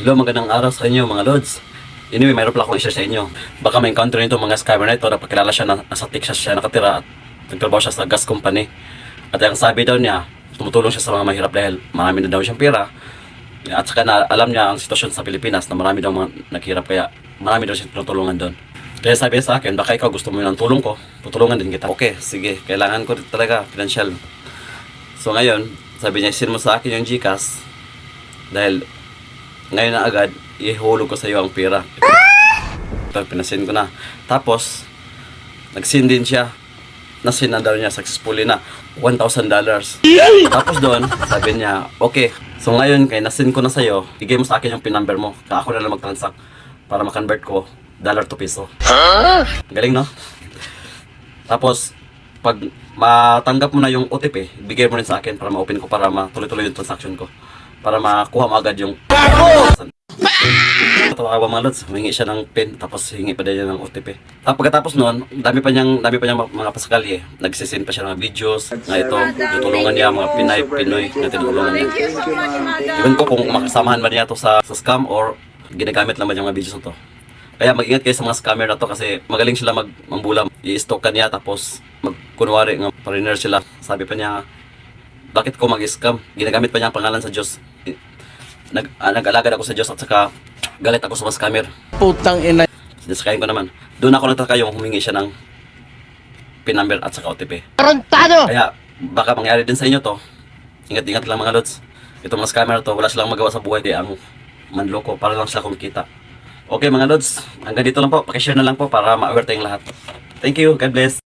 Hello, magandang araw sa inyo mga lods. Anyway, mayroon pala akong i-share sa inyo. Baka may encounter nito mga scammer na ito. Napakilala siya na nasa Texas siya nakatira at nagtrabaho siya sa gas company. At ang sabi daw niya, tumutulong siya sa mga mahirap dahil marami na daw siyang pera. At saka na alam niya ang sitwasyon sa Pilipinas na marami daw mga naghirap kaya marami daw siyang tinutulungan doon. Kaya sabi niya sa akin, baka ikaw gusto mo ng tulong ko, tutulungan din kita. Okay, sige, kailangan ko talaga financial. So ngayon, sabi niya, send mo sa akin yung GCash dahil ngayon na agad, ihulog ko sa iyo ang pera. Ito, pinasin ko na. Tapos, nag-send din siya. Na-send na daw niya, successfully na, $1,000. Tapos doon, sabi niya, okay, so ngayon, kaya na-send ko na sa iyo, bigay mo sa akin yung PIN number mo. Kaya ako na lang mag-transact para ma-convert ko dollar to peso. Galing, no? Tapos, pag matanggap mo na yung OTP, bigay mo rin sa akin para ma-open ko, para matuloy-tuloy yung transaction ko. Para makuha mo agad yung tawa mga lods, humingi siya ng PIN tapos hingi pa din niya ng OTP. Tapos pagkatapos noon, dami pa niyang mga pasakali eh. Nagsisend pa siya ng videos na ito, tutulungan niya mga Pinoy na tinulungan niya. Ewan ko kung makasamahan ba niya to sa scam or ginagamit lang ba niya mga videos na to. Kaya mag-ingat kayo sa mga scammer na to kasi magaling sila mambulam. I-stalk ka niya tapos magkunwari ng foreigner sila. Sabi pa niya, bakit ko mag-scam? Ginagamit pa niya ang pangalan sa Diyos. Nag-alagad ako sa Diyos at saka galit ako sa mga scammer. Putang ina. Disakayin ko naman. Doon ako nagtaka yung humingi siya ng PIN number at saka OTP. Tarantado! Kaya baka mangyari din sa inyo to. Ingat-ingat lang mga lods. Itong mga scammer to, wala silang magawa sa buhay. Di ang manloko para lang sila kumikita. Okay mga lods, hanggang dito lang po. Pakishare na lang po para ma-aware tayong lahat. Thank you. God bless.